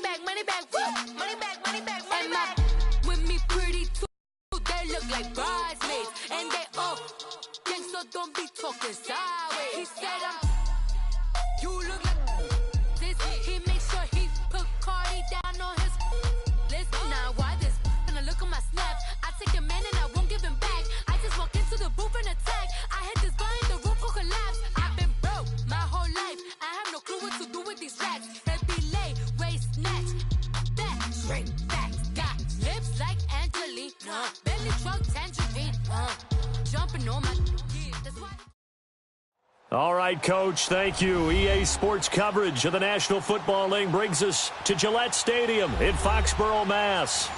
woo! Money back, and my with me pretty too. They look like bridesmaids, and they all think so. Don't be talking sideways. He said you look like this. He makes sure he put Cardi down on his list. Now why this? Gonna look at my snaps. I take a man and I won't give him back. I just walk into the booth and attack. I hit this button, the roof will collapse. I've been broke my whole life. I have no clue what to do with these racks. That belay, waist snatch, back, straight back. Got lips like Angelina, belly truck tangerine, jumping on my. That's why. All right, Coach, thank you. EA Sports coverage of the National Football League brings us to Gillette Stadium in Foxborough, Mass.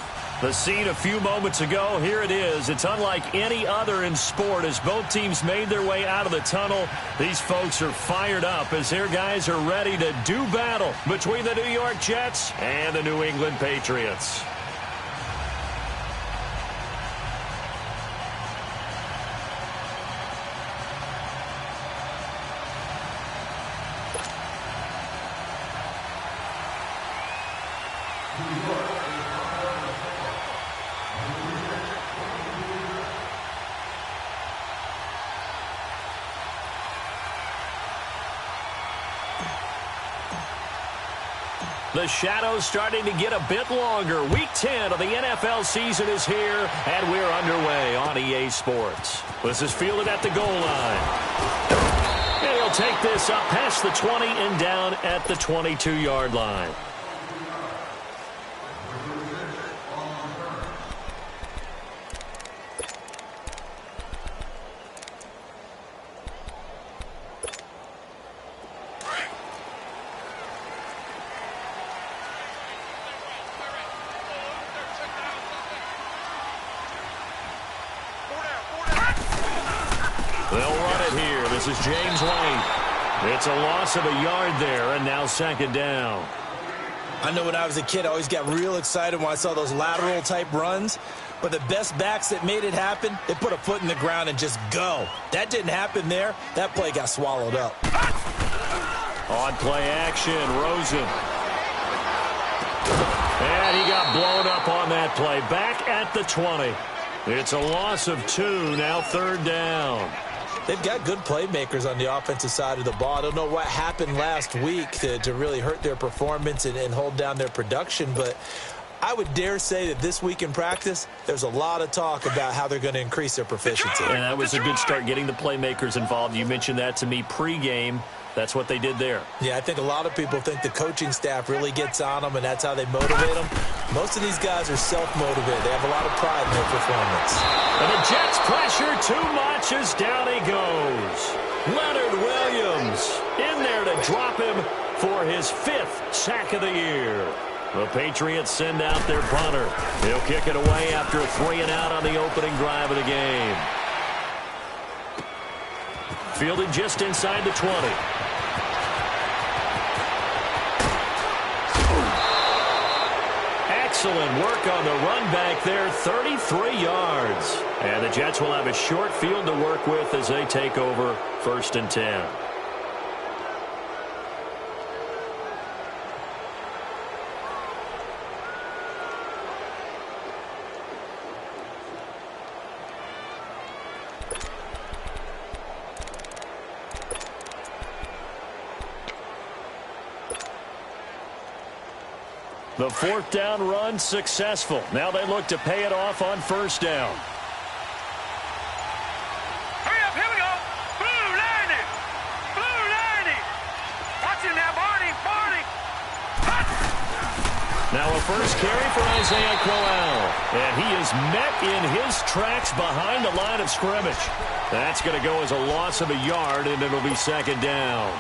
The scene a few moments ago, here it is. It's unlike any other in sport as both teams made their way out of the tunnel. These folks are fired up as their guys are ready to do battle between the New York Jets and the New England Patriots. The shadow's starting to get a bit longer. Week 10 of the NFL season is here, and we're underway on EA Sports. This is fielded at the goal line. And he'll take this up past the 20 and down at the 22-yard line. They'll run it here. This is James White. It's a loss of a yard there, and now second down. I know when I was a kid, I always got real excited when I saw those lateral-type runs. But the best backs that made it happen, they put a foot in the ground and just go. That didn't happen there. That play got swallowed up. On play action, Rosen. And he got blown up on that play. Back at the 20. It's a loss of 2, now third down. They've got good playmakers on the offensive side of the ball. I don't know what happened last week to really hurt their performance and hold down their production, but I would dare say that this week in practice, there's a lot of talk about how they're going to increase their proficiency. And that was a good start, getting the playmakers involved. You mentioned that to me pregame. That's what they did there. Yeah, I think a lot of people think the coaching staff really gets on them, and that's how they motivate them. Most of these guys are self-motivated. They have a lot of pride in their performance. And the Jets pressure too much as down he goes. Leonard Williams in there to drop him for his 5th sack of the year. The Patriots send out their punter. He'll kick it away after a 3-and-out on the opening drive of the game. Fielded just inside the 20. Excellent work on the run back there, 33 yards. And the Jets will have a short field to work with as they take over 1st and 10. The 4th down run successful. Now they look to pay it off on 1st down. Hurry up, here we go. Blue 90. Blue 90. Watch it now, Barney. Now a first carry for Isaiah Crowell. And he is met in his tracks behind the line of scrimmage. That's going to go as a loss of a yard, and it'll be 2nd down.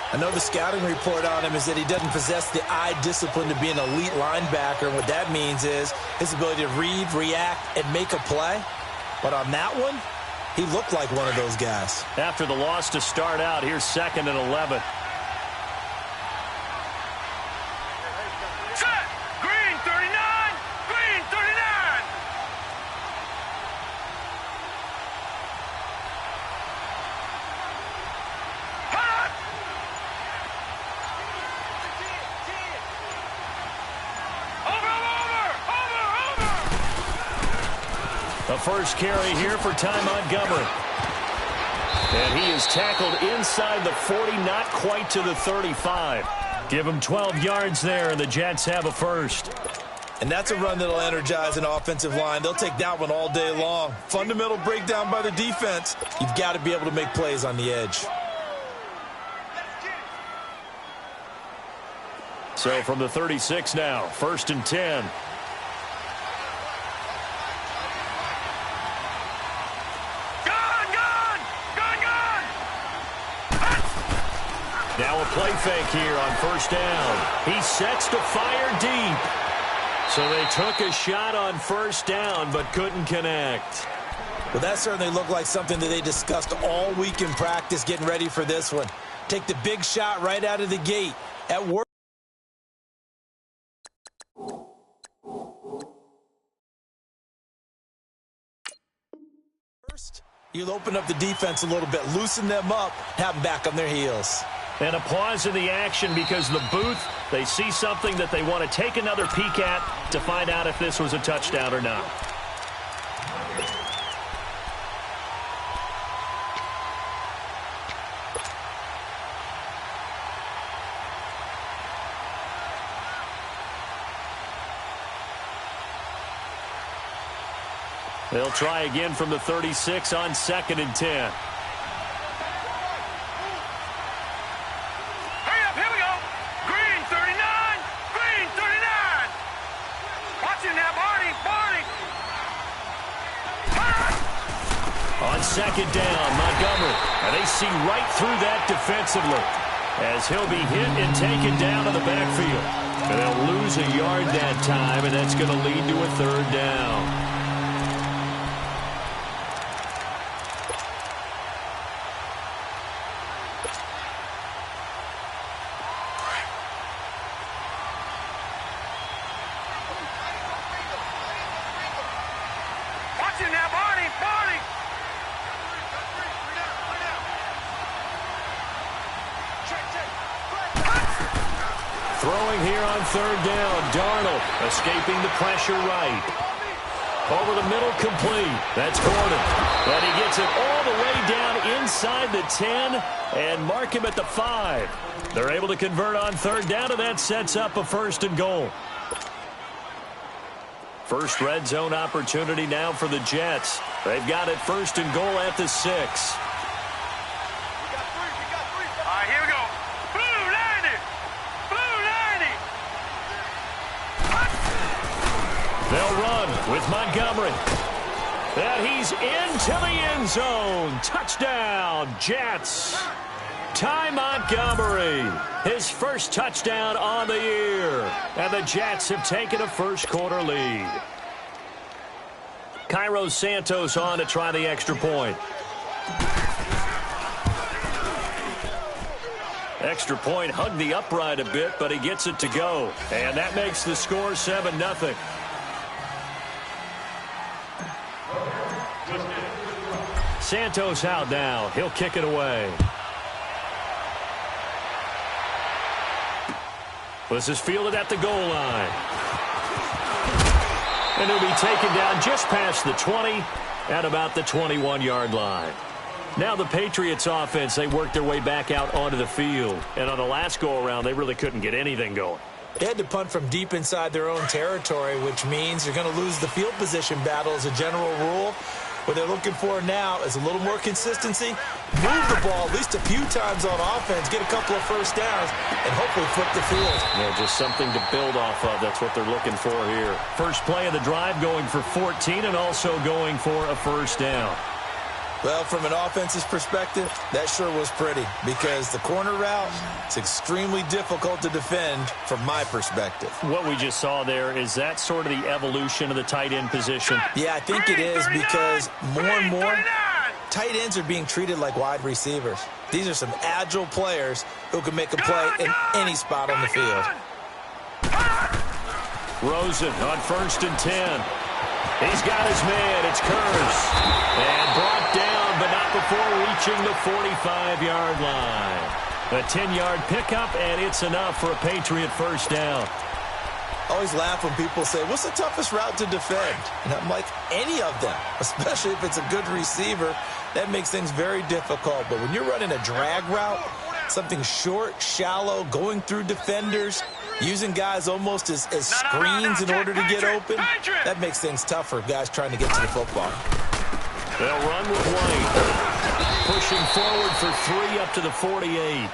I know the scouting report on him is that he doesn't possess the eye discipline to be an elite linebacker. And what that means is his ability to read, react, and make a play. But on that one, he looked like one of those guys. After the loss to start out, here's 2nd and 11. Set. Green 39. Green 39. Hold on. The first carry here for Ty Montgomery. And he is tackled inside the 40, not quite to the 35. Give him 12 yards there, and the Jets have a first. And that's a run that'll energize an offensive line. They'll take that one all day long. Fundamental breakdown by the defense. You've got to be able to make plays on the edge. So from the 36 now, 1st and 10. Now a play fake here on 1st down. He sets to fire deep. So they took a shot on 1st down but couldn't connect. Well, that certainly looked like something that they discussed all week in practice getting ready for this one. Take the big shot right out of the gate. At work. First, you'll open up the defense a little bit, loosen them up, have them back on their heels. And a pause in the action because the booth, they see something that they want to take another peek at to find out if this was a touchdown or not. They'll try again from the 36 on 2nd and 10. On 2nd down, Montgomery. And they see right through that defensively as he'll be hit and taken down to the backfield. And they'll lose a yard that time, and that's going to lead to a 3rd down. Throwing here on 3rd down, Darnold escaping the pressure right. Over the middle, complete. That's Gordon. And he gets it all the way down inside the 10 and mark him at the 5. They're able to convert on 3rd down, and that sets up a 1st and goal. First red zone opportunity now for the Jets. They've got it 1st and goal at the 6. They'll run with Montgomery. And he's into the end zone. Touchdown, Jets. Ty Montgomery, his first touchdown on the year. And the Jets have taken a first-quarter lead. Cairo Santos on to try the extra point. Extra point hugged the upright a bit, but he gets it to go. And that makes the score 7-0. Santos out now. He'll kick it away. This is fielded at the goal line. And he'll be taken down just past the 20 at about the 21-yard line. Now the Patriots offense, they worked their way back out onto the field. And on the last go-around, they really couldn't get anything going. They had to punt from deep inside their own territory, which means you're going to lose the field position battle as a general rule. What they're looking for now is a little more consistency, move the ball at least a few times on offense, get a couple of first downs, and hopefully flip the field. Yeah, just something to build off of. That's what they're looking for here. First play of the drive going for 14 and also going for a first down. Well, from an offense's perspective, that sure was pretty because the corner route is extremely difficult to defend from my perspective. What we just saw there, is that sort of the evolution of the tight end position? Yeah, I think it is because more and more tight ends are being treated like wide receivers. These are some agile players who can make a play in any spot on the field. Rosen on 1st and 10. He's got his man. It's Kurz. And brought down, but not before reaching the 45-yard line. A 10-yard pickup, and it's enough for a Patriot first down. I always laugh when people say, what's the toughest route to defend? And I'm like, any of them, especially if it's a good receiver. That makes things very difficult. But when you're running a drag route, something short, shallow, going through defenders, using guys almost as screens in order to get open, that makes things tough for guys trying to get to the football. They'll run with White. Pushing forward for 3 up to the 48.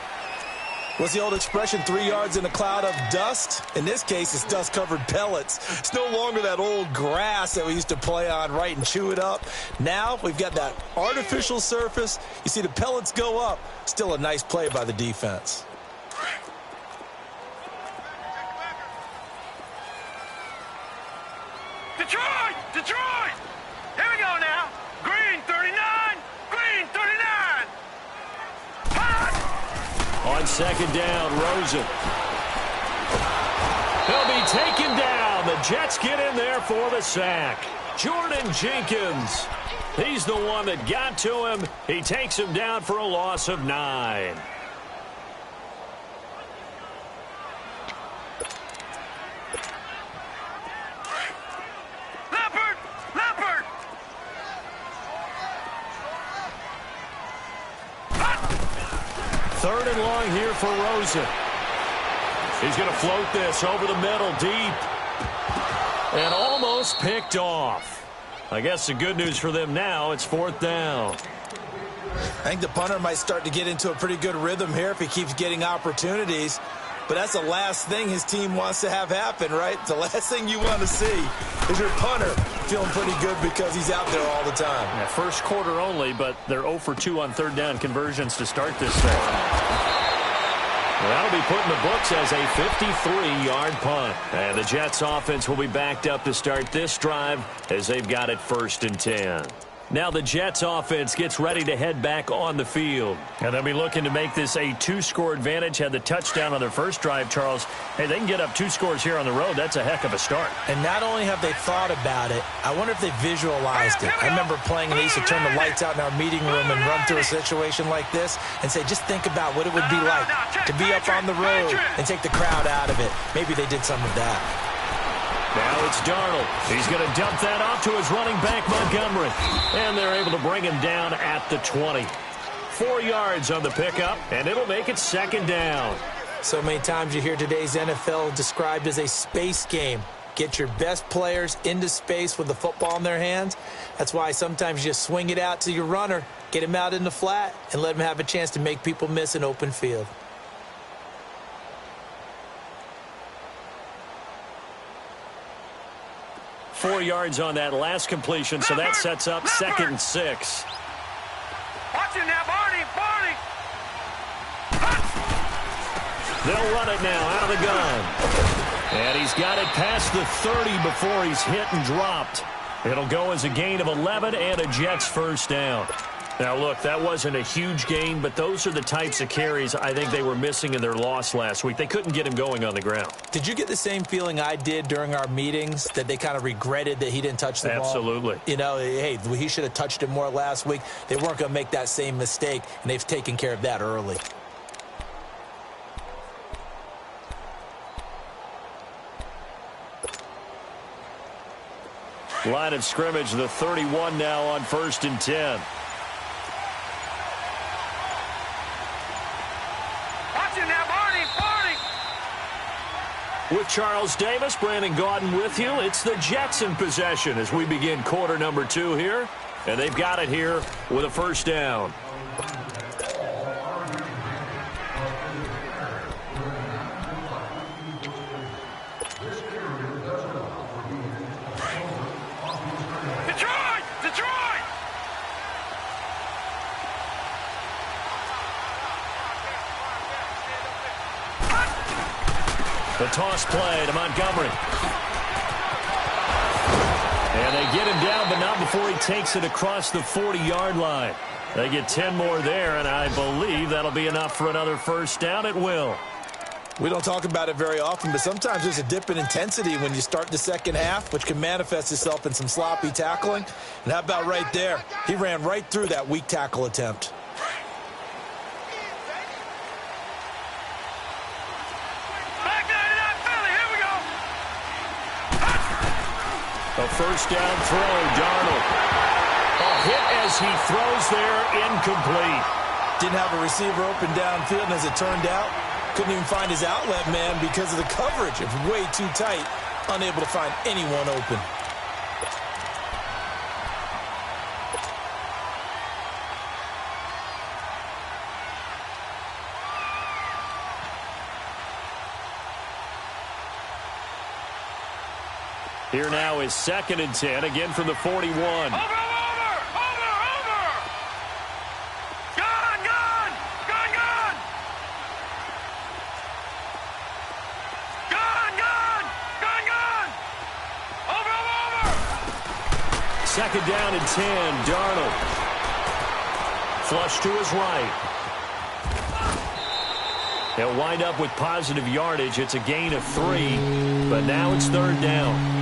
What's the old expression, 3 yards in a cloud of dust? In this case, it's dust-covered pellets. It's no longer that old grass that we used to play on, right, and chew it up. Now we've got that artificial surface. You see the pellets go up. Still a nice play by the defense. Detroit! Detroit! Here we go now. Green 39. Green 39. Pass! On second down, Rosen. He'll be taken down. The Jets get in there for the sack. Jordan Jenkins. He's the one that got to him. He takes him down for a loss of 9. Third and long here for Rosen. He's going to float this over the middle deep. And almost picked off. I guess the good news for them now, it's 4th down. I think the punter might start to get into a pretty good rhythm here if he keeps getting opportunities. But that's the last thing his team wants to have happen, right? The last thing you want to see is your punter feeling pretty good because he's out there all the time. Yeah, first quarter only, but they're 0 for 2 on third down conversions to start this thing. Well, that'll be put in the books as a 53-yard punt. And the Jets offense will be backed up to start this drive as they've got it 1st and 10. Now the Jets offense gets ready to head back on the field. And they'll be looking to make this a 2-score advantage. Had the touchdown on their first drive, Charles. Hey, they can get up 2 scores here on the road. That's a heck of a start. And not only have they thought about it, I wonder if they visualized it. I remember playing and they used to turn the lights out in our meeting room and run through a situation like this and say, just think about what it would be like to be up on the road and take the crowd out of it. Maybe they did some of that. Now it's Darnold. He's going to dump that off to his running back, Montgomery. And they're able to bring him down at the 20. 4 yards on the pickup, and it'll make it 2nd down. So many times you hear today's NFL described as a space game. Get your best players into space with the football in their hands. That's why sometimes you just swing it out to your runner, get him out in the flat, and let him have a chance to make people miss an open field. Four yards on that last completion, so that sets up 2nd and 6. Watch him now, Barney. Barney. They'll run it now out of the gun. And he's got it past the 30 before he's hit and dropped. It'll go as a gain of 11 and a Jets 1st down. Now, look, that wasn't a huge gain, but those are the types of carries I think they were missing in their loss last week. They couldn't get him going on the ground. Did you get the same feeling I did during our meetings, that they kind of regretted that he didn't touch the ball? Absolutely. You know, hey, he should have touched it more last week. They weren't going to make that same mistake, and they've taken care of that early. Line of scrimmage, the 31 now on 1st and 10. With Charles Davis, Brandon Gaudin with you. It's the Jets in possession as we begin quarter number 2 here. And they've got it here with a 1st down. Detroit! Detroit! The toss play to Montgomery. And they get him down, but not before he takes it across the 40-yard line. They get 10 more there, and I believe that'll be enough for another 1st down. It will. We don't talk about it very often, but sometimes there's a dip in intensity when you start the second half, which can manifest itself in some sloppy tackling. And how about right there? He ran right through that weak tackle attempt. A first down throw, Darnold. A hit as he throws there, incomplete. Didn't have a receiver open downfield, and as it turned out, couldn't even find his outlet man because of the coverage. It was way too tight, unable to find anyone open. Here now is 2nd and 10, again from the 41. Over! Gun! Over! 2nd down and 10, Darnold. Flush to his right. He'll wind up with positive yardage. It's a gain of 3, but now it's 3rd down.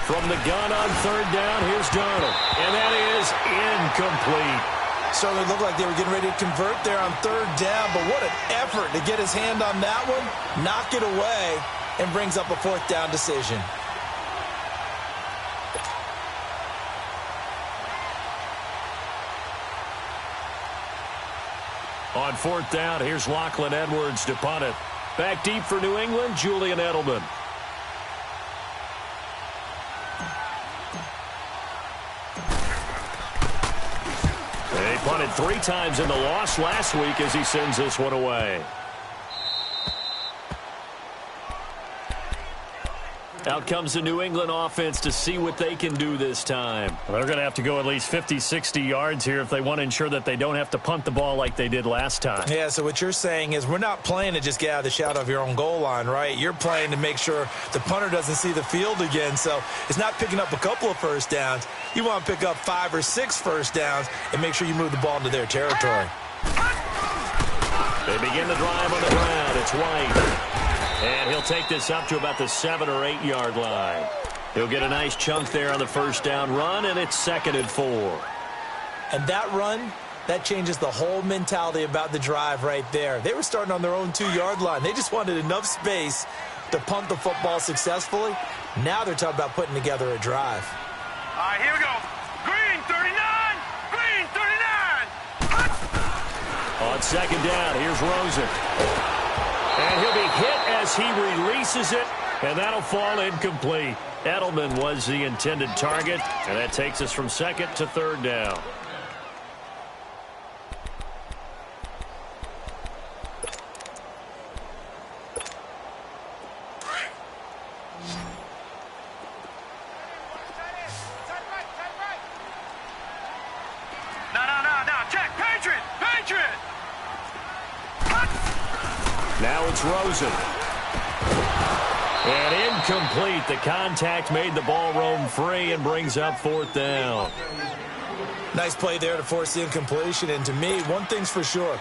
From the gun on 3rd down, here's Darnold. And that is incomplete. Certainly looked like they were getting ready to convert there on 3rd down, but what an effort to get his hand on that one, knock it away, and brings up a 4th down decision. On 4th down, here's Lachlan Edwards to punt it. Back deep for New England, Julian Edelman. He punted 3 times in the loss last week as he sends this one away. Out comes the New England offense to see what they can do this time. Well, they're going to have to go at least 50, 60 yards here if they want to ensure that they don't have to punt the ball like they did last time. Yeah, so what you're saying is we're not playing to just get out of the shadow of your own goal line, right? You're playing to make sure the punter doesn't see the field again. So it's not picking up a couple of first downs. You want to pick up 5 or 6 first downs and make sure you move the ball into their territory. They begin the drive on the ground. It's White. And he'll take this up to about the 7 or 8 yard line. He'll get a nice chunk there on the first down run, and it's 2nd and 4. And that run, that changes the whole mentality about the drive right there. They were starting on their own 2 yard line. They just wanted enough space to punt the football successfully. Now they're talking about putting together a drive. All right, here we go. Green 39. Green 39. On 2nd down, here's Rosen. And he'll be hit as he releases it, and that'll fall incomplete. Edelman was the intended target, and that takes us from 2nd to 3rd down. No. Check. Patriot. Now it's Rosen. And incomplete. The contact made the ball roam free and brings up 4th down. Nice play there to force the incompletion. And to me, one thing's for sure.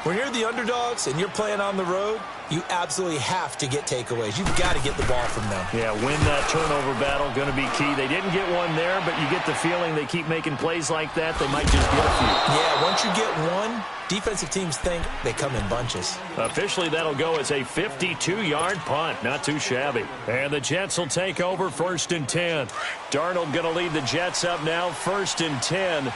When you're the underdogs and you're playing on the road, you absolutely have to get takeaways. You've got to get the ball from them. Yeah, win that turnover battle, going to be key. They didn't get one there, but you get the feeling they keep making plays like that, they might just get a few. Yeah, once you get one, defensive teams think they come in bunches. Officially, that'll go as a 52-yard punt. Not too shabby. And the Jets will take over 1st and 10. Darnold going to lead the Jets up now, 1st and 10.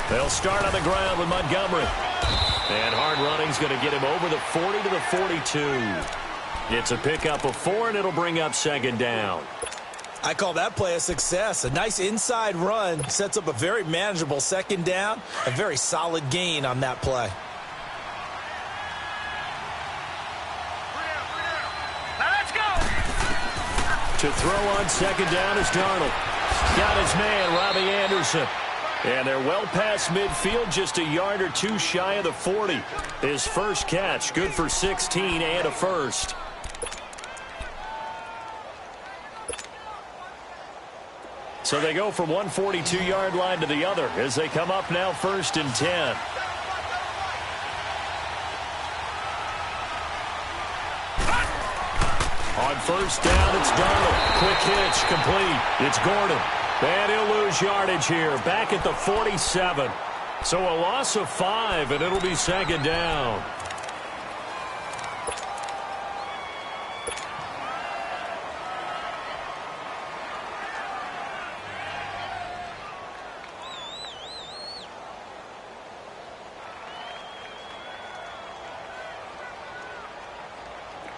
They'll start on the ground with Montgomery. And hard running's going to get him over the 40 to the 42. It's a pickup of 4, and it'll bring up 2nd down. I call that play a success. A nice inside run sets up a very manageable 2nd down. A very solid gain on that play. To throw on second down is Darnold. Got his man, Robbie Anderson. And they're well past midfield, just a yard or two shy of the 40. His first catch, good for 16 and a first. So they go from one 42-yard line to the other as they come up now 1st and 10. On first down, it's Darnold. Quick hitch, complete. It's Gordon. And he'll lose yardage here, back at the 47. So a loss of 5, and it'll be second down.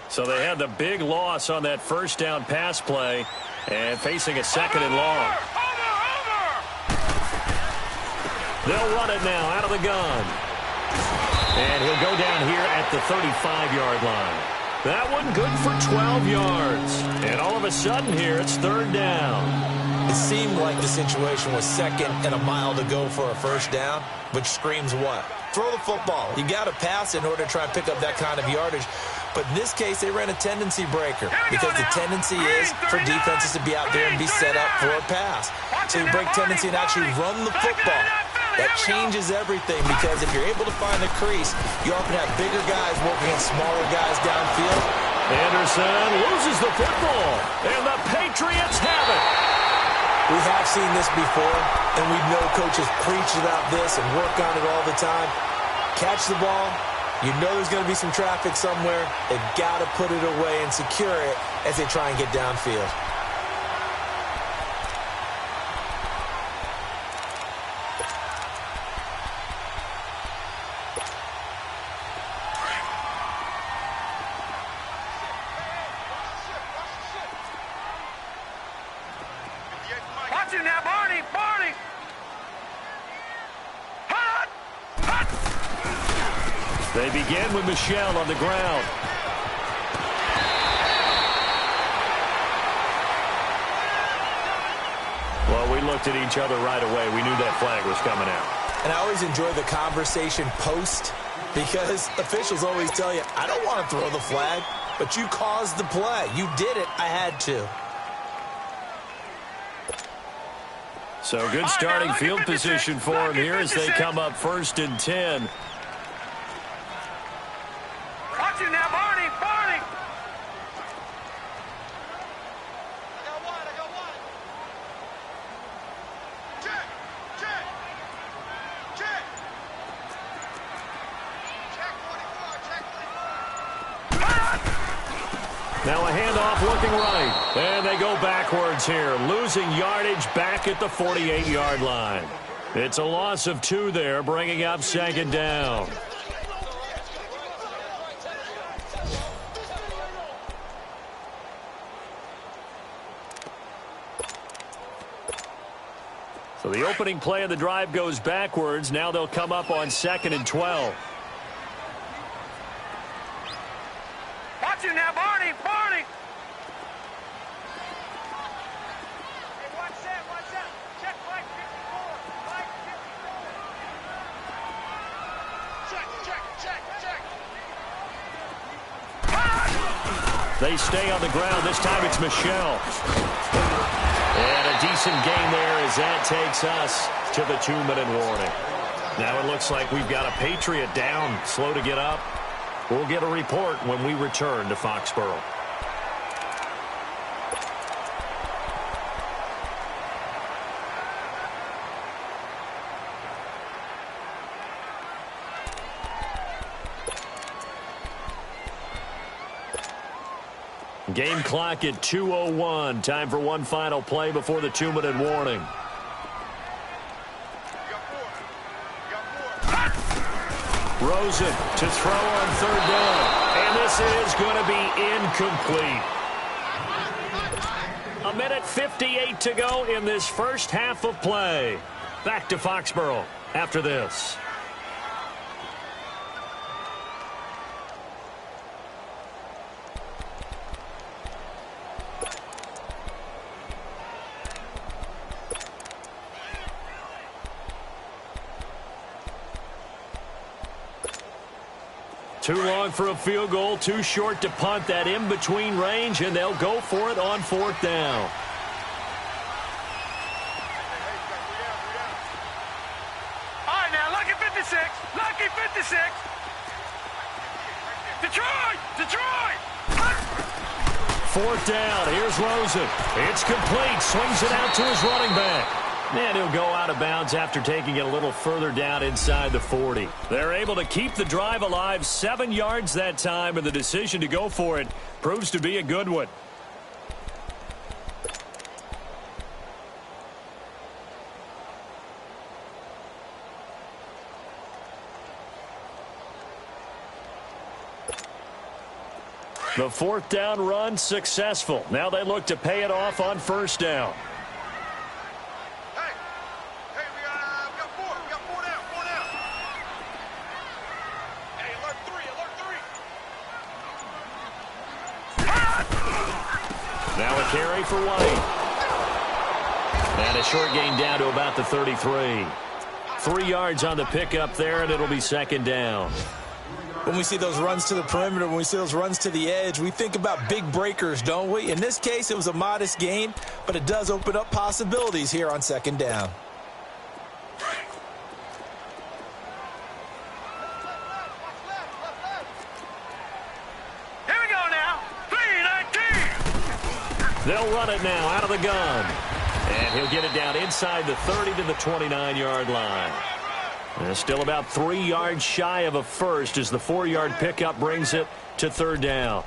So they had the big loss on that first down pass play and facing a second and long. They'll run it now out of the gun. And he'll go down here at the 35-yard line. That one good for 12 yards. And all of a sudden here, it's 3rd down. It seemed like the situation was 2nd and a mile to go for a first down, which screams what? Throw the football. You got to pass in order to try and pick up that kind of yardage. But in this case, they ran a tendency breaker because the tendency is for defenses to be out there and be set up for a pass. So you break tendency and actually run the football. That changes everything because if you're able to find the crease, you often have bigger guys working against smaller guys downfield. Anderson loses the football, and the Patriots have it. We have seen this before, and we know coaches preach about this and work on it all the time. Catch the ball. You know there's going to be some traffic somewhere. They've got to put it away and secure it as they try and get downfield. Watch it now, Barney! Barney! Hot! Hot! They begin with Michel on the ground. Well, we looked at each other right away. We knew that flag was coming out. And I always enjoy the conversation post because officials always tell you, I don't want to throw the flag, but you caused the play. You did it. I had to. So good starting field position for him here as they come up 1st and 10. Watch it now, Barney! Barney! I got one. Check! Check! Check! Check 44! Check 44! Now a handoff looking right. And they go backwards here, losing yardage back at the 48-yard line. It's a loss of 2 there, bringing up 2nd down. So the opening play of the drive goes backwards. Now they'll come up on 2nd and 12. Watch it now, Barney! Barney! Hey, watch that! Watch that! Check 554! 554! Check! They stay on the ground. This time it's Michel. And a decent gain there as that takes us to the 2-minute warning. Now it looks like we've got a Patriot down, slow to get up. We'll get a report when we return to Foxborough. Game clock at 2:01. Time for one final play before the 2-minute warning. Rosen to throw on 3rd down. And this is going to be incomplete. 1:58 to go in this first half of play. Back to Foxborough after this. Too long for a field goal, too short to punt. That in-between range, and they'll go for it on 4th down. All right, now, lucky 56. Lucky 56. Detroit! Detroit! 4th down. Here's Rosen. It's complete. Swings it out to his running back. And he'll go out of bounds after taking it a little further down inside the 40. They're able to keep the drive alive, 7 yards that time, and the decision to go for it proves to be a good one. The 4th down run successful. Now they look to pay it off on 1st down. Now a carry for White. And a short gain down to about the 33. 3 yards on the pickup there, and it'll be 2nd down. When we see those runs to the perimeter, when we see those runs to the edge, we think about big breakers, don't we? In this case, it was a modest gain, but it does open up possibilities here on 2nd down. Here we go now. 3-19. They'll run it now out of the gun. And he'll get it down inside the 30 to the 29-yard line. And still about 3 yards shy of a first as the 4-yard pickup brings it to 3rd down.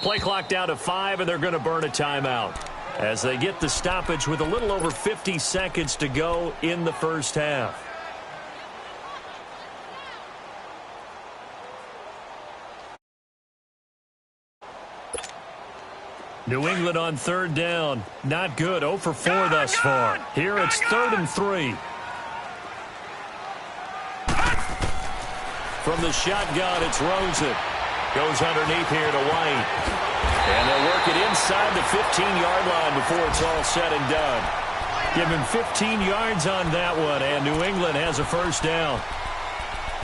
Play clock down to 5, and they're going to burn a timeout as they get the stoppage with a little over 50 seconds to go in the 1st half. New England on 3rd down. Not good. 0 for 4 thus far. Here it's 3rd and 3. From the shotgun, it's Rosen. Goes underneath here to White. And they'll work it inside the 15-yard line before it's all said and done. Give him 15 yards on that one, and New England has a 1st down.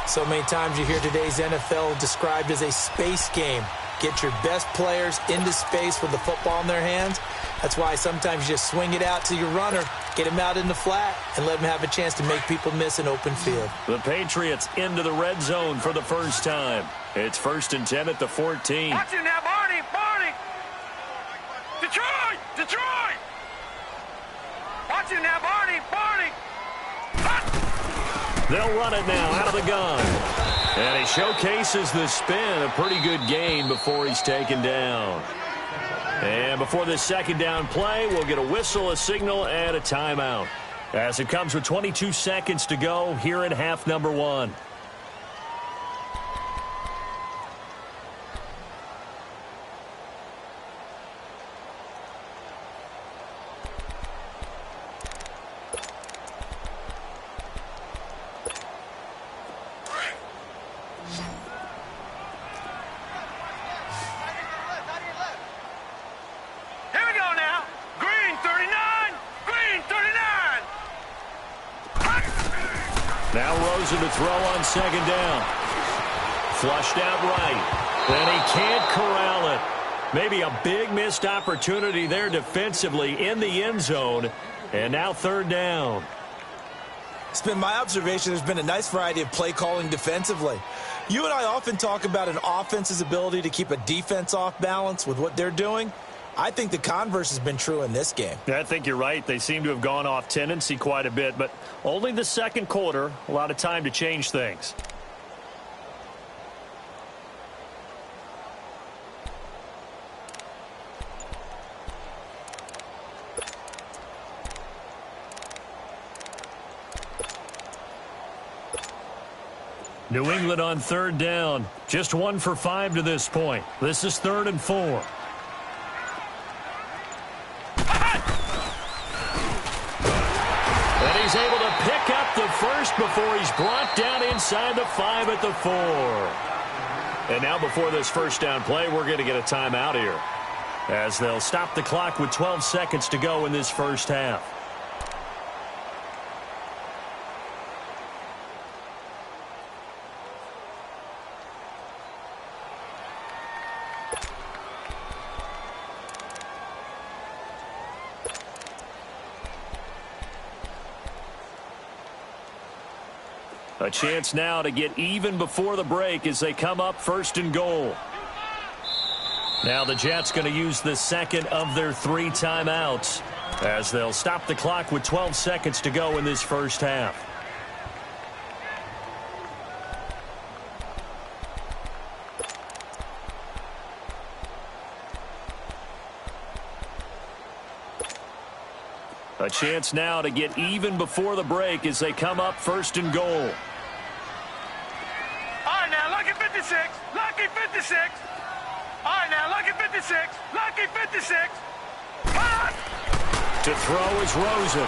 So many times you hear today's NFL described as a space game. Get your best players into space with the football in their hands. That's why sometimes you just swing it out to your runner, get him out in the flat, and let him have a chance to make people miss an open field. The Patriots into the red zone for the first time. It's 1st and 10 at the 14. Watch him now, Barney! Barney! Detroit! Detroit! Watch him now, Barney! Barney! They'll run it now out of the gun. And he showcases the spin. A pretty good gain before he's taken down. And before this 2nd down play, we'll get a whistle, a signal, and a timeout. As it comes with 22 seconds to go here in half number 1. Now Rosen to throw on 2nd down. Flushed out right. And he can't corral it. Maybe a big missed opportunity there defensively in the end zone. And now 3rd down. It's been my observation there's been a nice variety of play calling defensively. You and I often talk about an offense's ability to keep a defense off balance with what they're doing. I think the converse has been true in this game. I think you're right. They seem to have gone off tendency quite a bit, but only the 2nd quarter. A lot of time to change things. New England on 3rd down. Just 1 for 5 to this point. This is 3rd and 4. he's able to pick up the first before he's brought down inside the 5 at the 4. And now before this first down play, we're going to get a timeout here, as they'll stop the clock with 12 seconds to go in this first half. A chance now to get even before the break as they come up 1st and goal. Now the Jets going to use the second of their 3 timeouts, as they'll stop the clock with 12 seconds to go in this first half. A chance now to get even before the break as they come up 1st and goal. All right, now, lucky 56. Lucky 56. All right, now, lucky 56. Lucky 56. Cut! To throw is Rosen.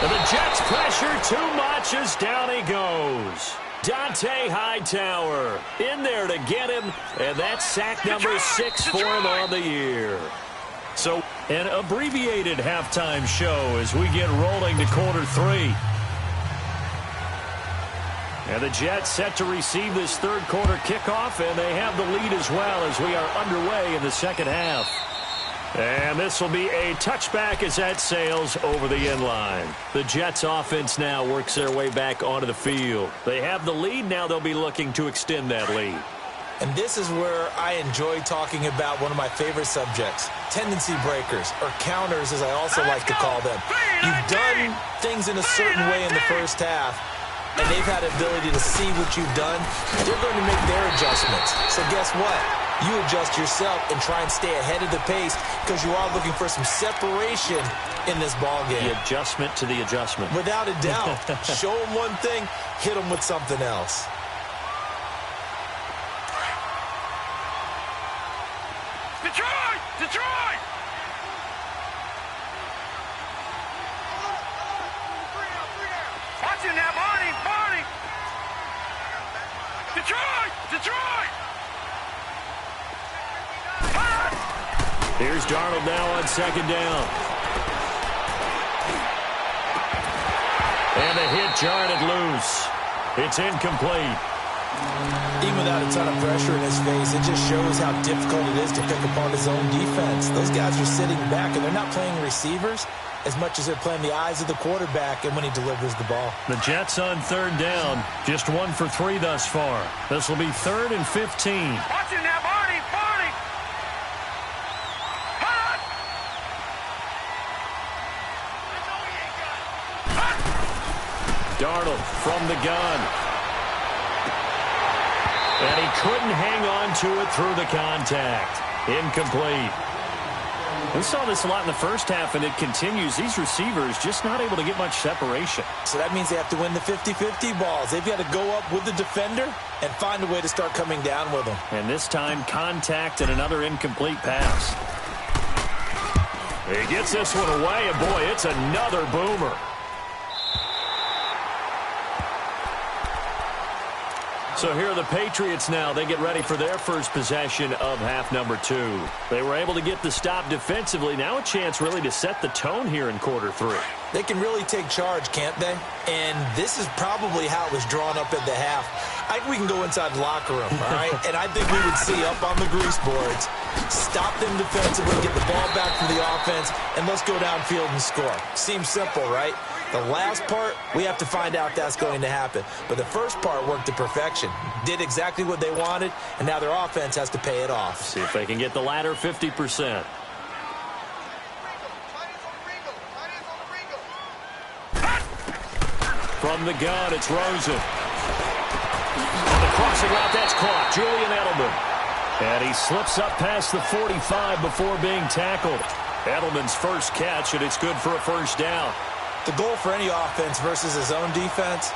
And the Jets pressure too much as down he goes. Dante Hightower in there to get him, and that's sack number 6 for him on the year. So an abbreviated halftime show as we get rolling to quarter 3. And the Jets set to receive this third quarter kickoff, and they have the lead as well as we are underway in the second half. And this will be a touchback as that sails over the end line. The Jets offense now works their way back onto the field. They have the lead. Now they'll be looking to extend that lead. And this is where I enjoy talking about one of my favorite subjects, tendency breakers, or counters as I also like to call them. You've done things in a certain way in the first half, and they've had the ability to see what you've done. They're going to make their adjustments. So guess what? You adjust yourself and try and stay ahead of the pace because you are looking for some separation in this ball game. The adjustment to the adjustment. Without a doubt. Show them one thing, hit them with something else. Detroit! Detroit! Watch him now, Barney! Barney! Detroit! Detroit! Here's Darnold now on 2nd down. And a hit jarred it loose. It's incomplete. Even without a ton of pressure in his face, it just shows how difficult it is to pick apart his own defense. Those guys are sitting back, and they're not playing receivers as much as they're playing the eyes of the quarterback and when he delivers the ball. The Jets on 3rd down, just 1 for 3 thus far. This will be 3rd and 15. Watch him now, Barney! Barney! Darnold from the gun. And he couldn't hang on to it through the contact. Incomplete. We saw this a lot in the first half, and it continues. These receivers just not able to get much separation. So that means they have to win the 50-50 balls. They've got to go up with the defender and find a way to start coming down with them. And this time, contact and another incomplete pass. He gets this one away, and boy, it's another boomer. So here are the Patriots now. They get ready for their first possession of half number 2. They were able to get the stop defensively. Now a chance really to set the tone here in quarter 3. They can really take charge, can't they? And this is probably how it was drawn up at the half. I think we can go inside the locker room, all right? And I think we would see up on the grease boards, stop them defensively, get the ball back from the offense, and let's go downfield and score. Seems simple, right? The last part, we have to find out that's going to happen. But the first part worked to perfection. Did exactly what they wanted, and now their offense has to pay it off. See if they can get the latter 50%. From the gun, it's Rosen. On the crossing route, that's caught. Julian Edelman. And he slips up past the 45 before being tackled. Edelman's first catch, and it's good for a first down. The goal for any offense versus his own defense,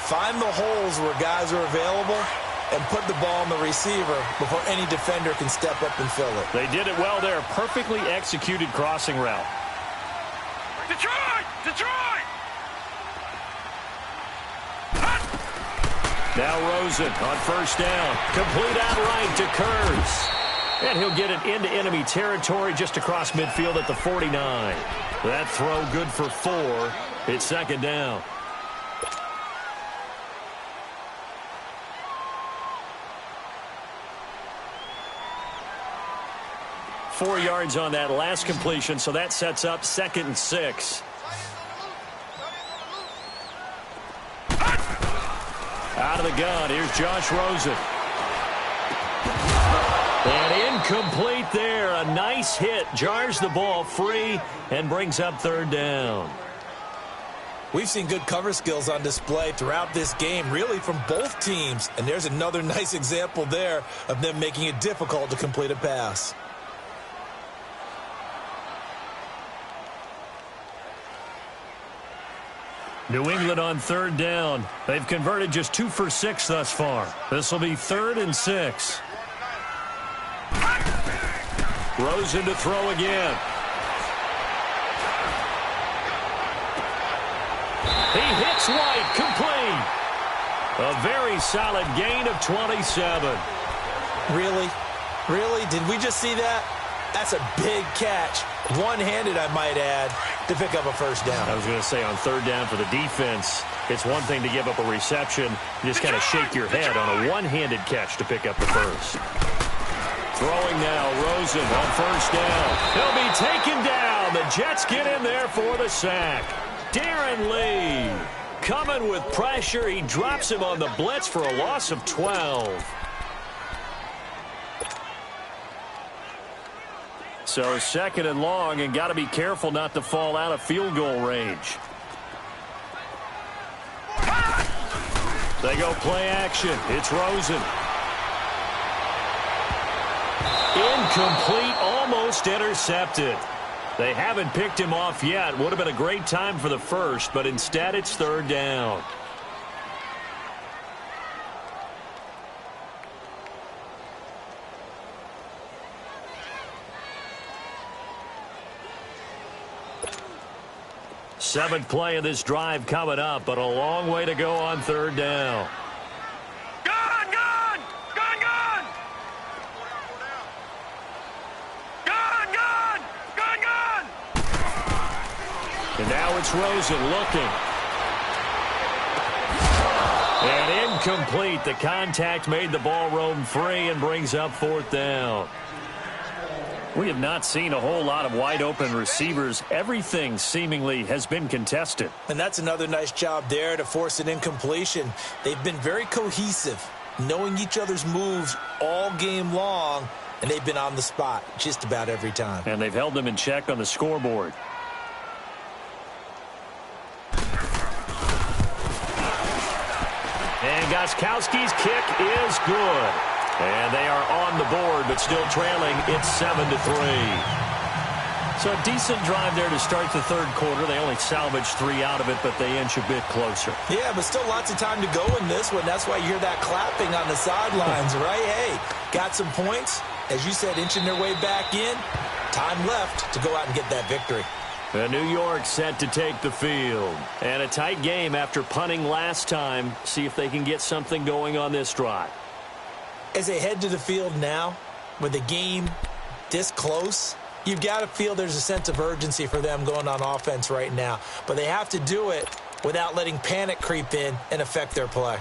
find the holes where guys are available and put the ball on the receiver before any defender can step up and fill it. They did it well there. Perfectly executed crossing route. Detroit! Detroit! Now Rosen on first down. Complete outright to Kurtz. And he'll get it into enemy territory just across midfield at the 49. That throw good for 4. It's second down. Four yards on that last completion, so that sets up 2nd and 6. Out of the gun, here's Josh Rosen. And incomplete there. A nice hit. Jars the ball free and brings up 3rd down. We've seen good cover skills on display throughout this game, really from both teams. And there's another nice example there of them making it difficult to complete a pass. New England on 3rd down. They've converted just 2 for 6 thus far. This will be 3rd and 6. Rosen to throw again. He hits White, complete. A very solid gain of 27. Really? Really? Did we just see that? That's a big catch. One-handed, I might add, to pick up a first down. I was going to say on 3rd down for the defense, it's one thing to give up a reception. You just kind of shake your head on a one-handed catch to pick up the first. Throwing now, Rosen on first down. He'll be taken down. The Jets get in there for the sack. Darren Lee coming with pressure. He drops him on the blitz for a loss of 12. So 2nd and long, and got to be careful not to fall out of field goal range. They go play action. It's Rosen. Incomplete, almost intercepted. They haven't picked him off yet. Would have been a great time for the first, but instead it's 3rd down. Seventh play of this drive coming up, but a long way to go on 3rd down. Gun, gun! Gun, gun! Gun, gun! Gun, gun! And now it's Rosen looking. And incomplete. The contact made the ball roam free and brings up 4th down. We have not seen a whole lot of wide-open receivers. Everything seemingly has been contested. And that's another nice job there to force an incompletion. They've been very cohesive, knowing each other's moves all game long, and they've been on the spot just about every time. And they've held them in check on the scoreboard. And Gostkowski's kick is good. And they are on the board, but still trailing. It's 7-3. So a decent drive there to start the 3rd quarter. They only salvaged 3 out of it, but they inch a bit closer. Yeah, but still lots of time to go in this one. That's why you hear that clapping on the sidelines, right? Hey, got some points. As you said, inching their way back in. Time left to go out and get that victory. And New York set to take the field. And a tight game after punting last time. See if they can get something going on this drive. As they head to the field now, with the game this close, you've got to feel there's a sense of urgency for them going on offense right now. But they have to do it without letting panic creep in and affect their play.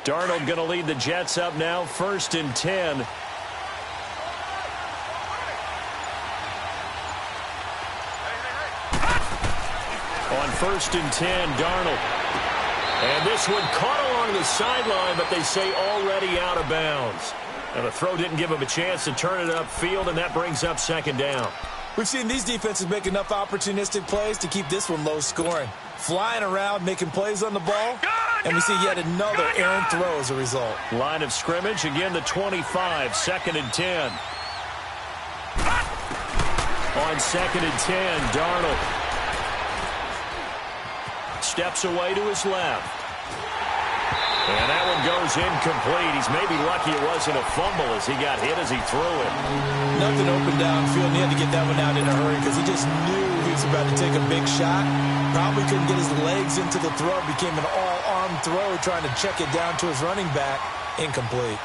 Darnold going to lead the Jets up now, 1st and 10. On 1st and 10, Darnold. And this one caught along the sideline, but they say already out of bounds. And the throw didn't give him a chance to turn it upfield, and that brings up 2nd down. We've seen these defenses make enough opportunistic plays to keep this one low scoring. Flying around, making plays on the ball, and we see yet another errant throw as a result. Line of scrimmage, again the 25, 2nd and 10. On 2nd and 10, Darnold steps away to his left. And that one goes incomplete. He's maybe lucky it wasn't a fumble as he got hit as he threw it. Nothing open downfield, and he had to get that one out in a hurry because he just knew he was about to take a big shot. Probably couldn't get his legs into the throw. Became an all-arm throw trying to check it down to his running back. Incomplete.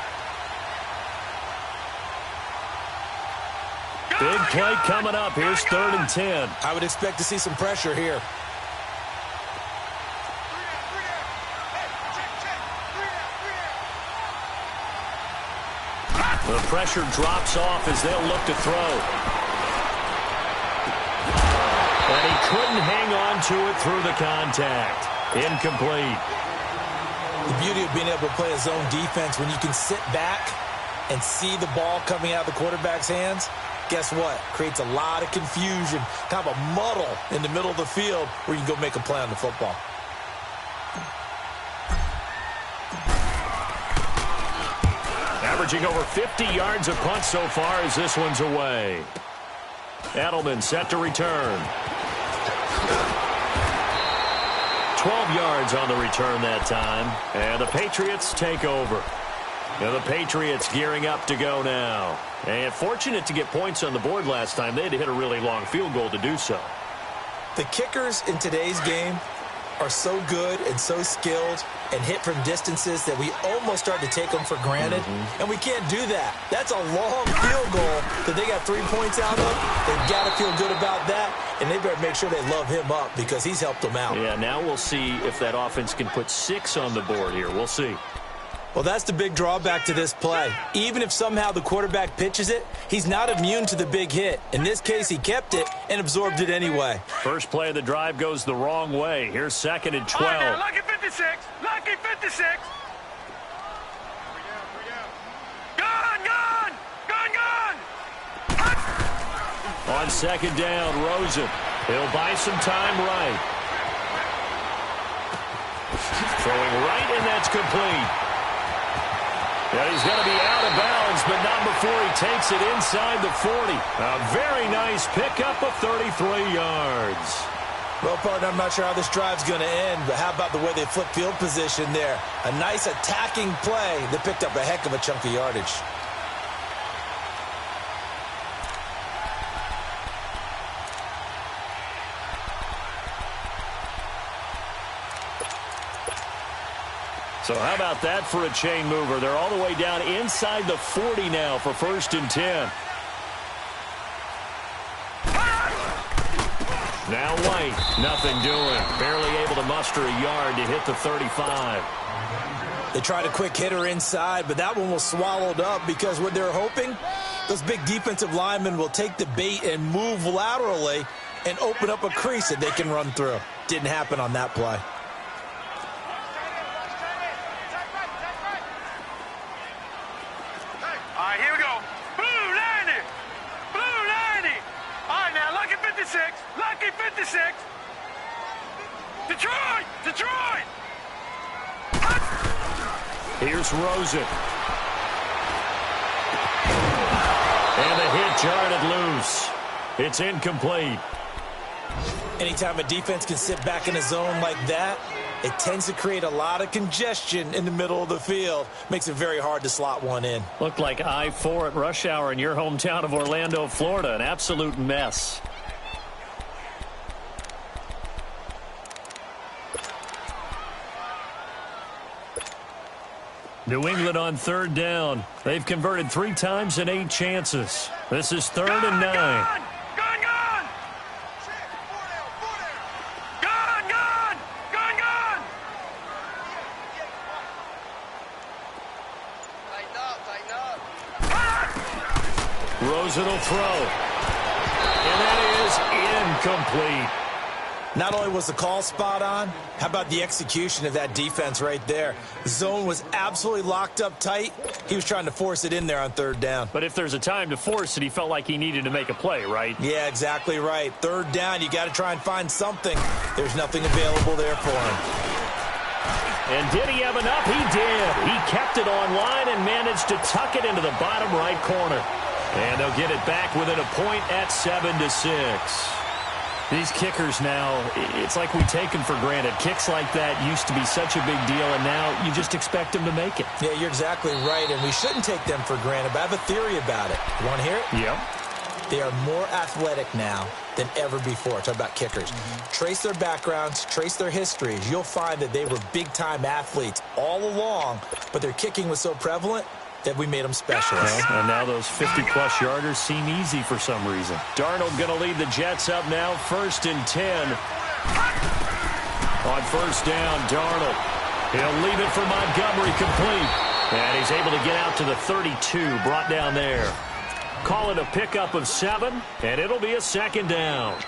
Big play coming up. Here's 3rd and 10. I would expect to see some pressure here. The pressure drops off as they'll look to throw. And he couldn't hang on to it through the contact. Incomplete. The beauty of being able to play a zone defense when you can sit back and see the ball coming out of the quarterback's hands, guess what? Creates a lot of confusion, kind of a muddle in the middle of the field where you can go make a play on the football. Averaging over 50 yards a punt so far as this one's away. Edelman set to return. 12 yards on the return that time. And the Patriots take over. Now the Patriots gearing up to go now. And fortunate to get points on the board last time. They had to hit a really long field goal to do so. The kickers in today's game are so good and so skilled and hit from distances that we almost start to take them for granted. And we can't do that. That's a long field goal that they got 3 points out of. They've got to feel good about that, and they better make sure they love him up because he's helped them out. Yeah, now we'll see if that offense can put 6 on the board here. We'll see. Well, that's the big drawback to this play. Even if somehow the quarterback pitches it, he's not immune to the big hit. In this case, he kept it and absorbed it anyway. First play of the drive goes the wrong way. Here's 2nd and 12. All right, now, lucky 56. Lucky 56. Gun. On 2nd down, Rosen. He'll buy some time right. Throwing right, and that's complete. Yeah, he's going to be out of bounds, but not before he takes it inside the 40. A very nice pickup of 33 yards. Well, partner, I'm not sure how this drive's going to end, but how about the way they flip field position there? A nice attacking play that picked up a heck of a chunk of yardage. So how about that for a chain mover? They're all the way down inside the 40 now for 1st and 10. Now White, nothing doing. Barely able to muster a yard to hit the 35. They tried a quick hitter inside, but that one was swallowed up because what they're hoping, those big defensive linemen will take the bait and move laterally and open up a crease that they can run through. Didn't happen on that play. All right, here we go. Blue 90. Blue 90. All right, now, lucky 56. Lucky 56. Detroit. Here's Rosen. And the hit jarred loose. It's incomplete. Anytime a defense can sit back in a zone like that, it tends to create a lot of congestion in the middle of the field. Makes it very hard to slot one in. Looked like I-4 at rush hour in your hometown of Orlando, Florida. An absolute mess. New England on 3rd down. They've converted 3 times in 8 chances. This is 3rd and 9. Gun. Rosen will throw. And that is incomplete. Not only was the call spot on, how about the execution of that defense right there? The zone was absolutely locked up tight. He was trying to force it in there on 3rd down. But if there's a time to force it, he felt like he needed to make a play, right? Yeah, exactly right. 3rd down, you got to try and find something. There's nothing available there for him. And did he have enough? He did. He kept it on line and managed to tuck it into the bottom right corner. And they'll get it back within a point at 7-6. These kickers now, it's like we take them for granted. Kicks like that used to be such a big deal, and now you just expect them to make it. Yeah, you're exactly right, and we shouldn't take them for granted, but I have a theory about it. You want to hear it? Yep. They are more athletic now than ever before. Talk about kickers. Trace their backgrounds, trace their histories. You'll find that they were big-time athletes all along, but their kicking was so prevalent that we made them specialists. And now those 50-plus yarders seem easy for some reason. Darnold going to lead the Jets up now, 1st and 10. On 1st down, Darnold. He'll leave it for Montgomery, complete. And he's able to get out to the 32, brought down there. Call it a pickup of 7, and it'll be a 2nd down.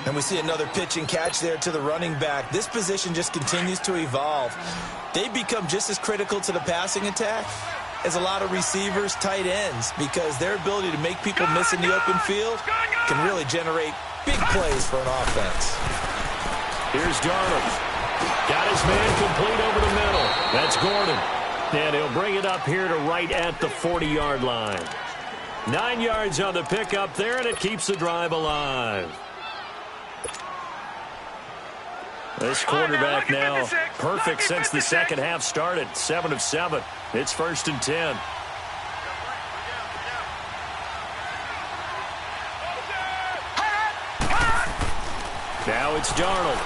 And we see another pitch and catch there to the running back. This position just continues to evolve. They become just as critical to the passing attack as a lot of receivers, tight ends, because their ability to make people miss in the open field can really generate big plays for an offense. Here's Darnold. Got his man complete over the middle. That's Gordon. And he'll bring it up here to right at the 40-yard line. 9 yards on the pickup there, and it keeps the drive alive. This quarterback now perfect since the second half started. 7 of 7. It's 1st and 10. Now it's Darnold.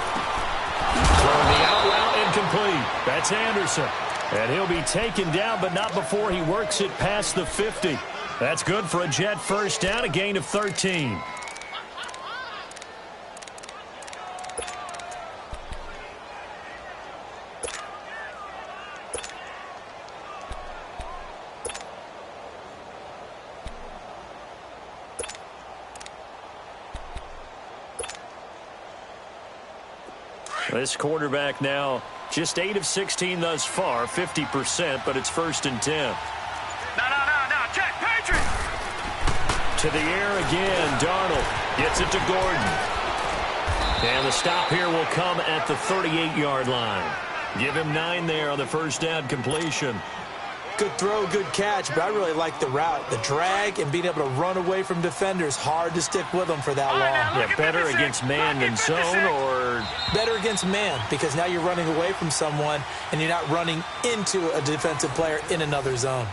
Throwing the out route incomplete. That's Anderson. And he'll be taken down, but not before he works it past the 50. That's good for a Jet 1st down, a gain of 13. This quarterback now just 8 of 16 thus far, 50%, but it's 1st and 10. No, Jet, Patriot! To the air again, Darnold gets it to Gordon. And the stop here will come at the 38-yard line. Give him 9 there on the 1st down completion. Good throw, good catch, but I really like the route. The drag and being able to run away from defenders, hard to stick with them for that long. Yeah, better against man than zone, or? Better against man, because now you're running away from someone and you're not running into a defensive player in another zone.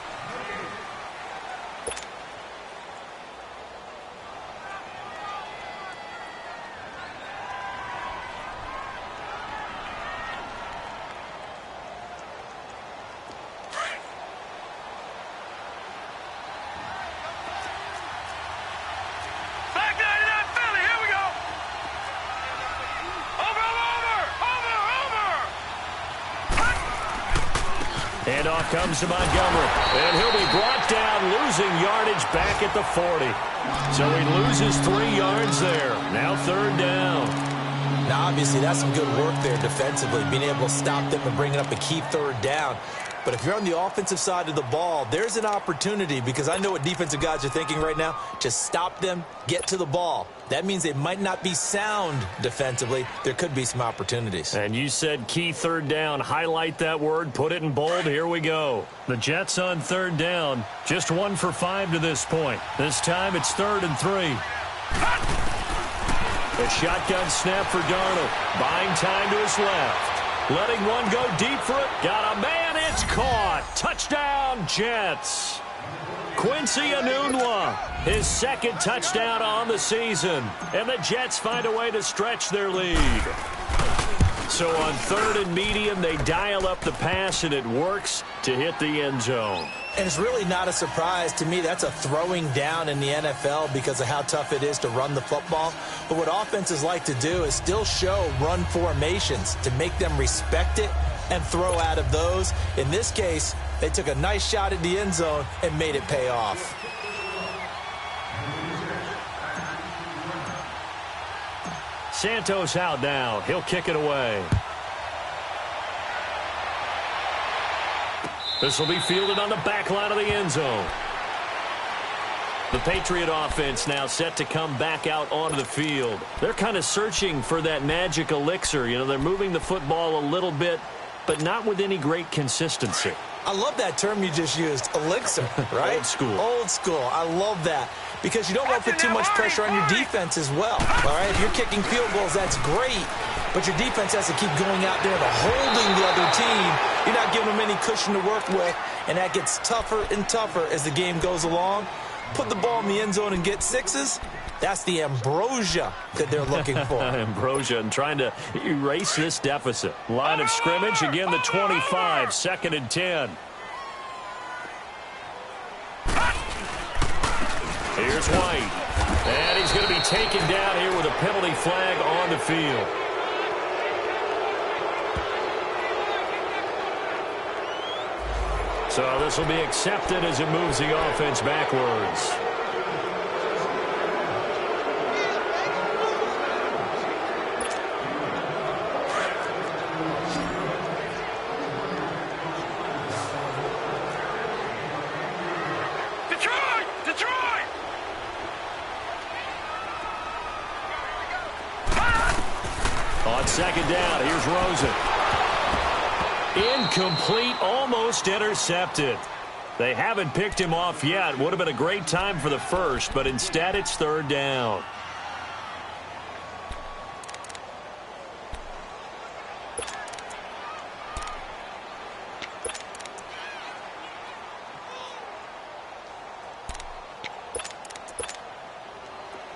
And off comes to Montgomery. And he'll be brought down, losing yardage back at the 40. So he loses 3 yards there. Now 3rd down. Now, obviously, that's some good work there defensively, being able to stop them and bringing up a key 3rd down. But if you're on the offensive side of the ball, there's an opportunity, because I know what defensive guys are thinking right now. Just stop them, get to the ball. That means they might not be sound defensively. There could be some opportunities. And you said key 3rd down. Highlight that word. Put it in bold. Here we go. The Jets on 3rd down. Just 1 for 5 to this point. This time it's 3rd and 3. A shotgun snap for Darnold. Buying time to his left. Letting one go deep for it. Got a man. It's caught. Touchdown, Jets. Quincy Enunwa, his 2nd touchdown on the season. And the Jets find a way to stretch their lead. So on 3rd and medium, they dial up the pass, and it works to hit the end zone. And it's really not a surprise to me. That's a throwing down in the NFL because of how tough it is to run the football. But what offenses like to do is still show run formations to make them respect it and throw out of those. In this case, they took a nice shot at the end zone and made it pay off. Santos out now. He'll kick it away. This will be fielded on the back line of the end zone. The Patriot offense now set to come back out onto the field. They're kind of searching for that magic elixir. You know, they're moving the football a little bit, but not with any great consistency. I love that term you just used, elixir, right? Old school. Old school. I love that because you don't want to put too much pressure on your defense as well, all right? If you're kicking field goals, that's great, but your defense has to keep going out there and holding the other team. You're not giving them any cushion to work with, and that gets tougher and tougher as the game goes along. Put the ball in the end zone and get sixes. That's the ambrosia that they're looking for. Ambrosia and trying to erase this deficit. Line of scrimmage, again the 25, 2nd and 10. Here's White. And he's going to be taken down here with a penalty flag on the field. So this will be accepted as it moves the offense backwards. On 2nd down, here's Rosen. Incomplete, almost intercepted. They haven't picked him off yet. Would have been a great time for the first, but instead it's 3rd down.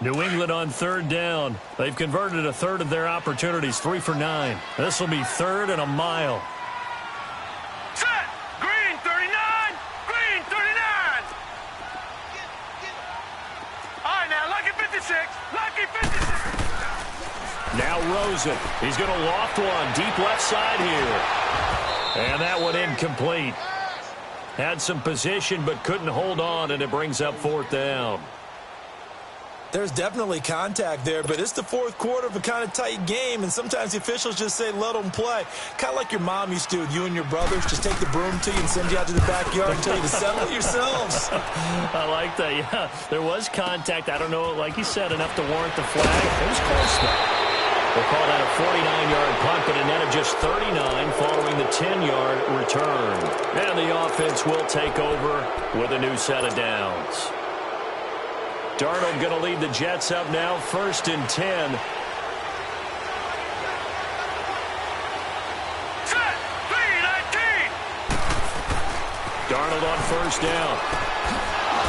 New England on 3rd down. They've converted a third of their opportunities, 3 for 9. This will be 3rd and a mile. Set! Green 39! Green 39! All right, now, lucky 56. Lucky 56. Now Rosen. He's going to loft one deep left side here. And that one incomplete. Had some position but couldn't hold on, and it brings up 4th down. There's definitely contact there, but it's the 4th quarter of a kind of tight game, and sometimes the officials just say, let them play. Kind of like your mom used to do with you and your brothers. Just take the broom to you and send you out to the backyard and tell you to settle it yourselves. I like that, yeah. There was contact. I don't know, like you said, enough to warrant the flag. It was close, though. We'll call that a 49-yard punt, but a net of just 39 following the 10-yard return. And the offense will take over with a new set of downs. Darnold going to lead the Jets up now, 1st and 10. Set! 3-19! Darnold on 1st down.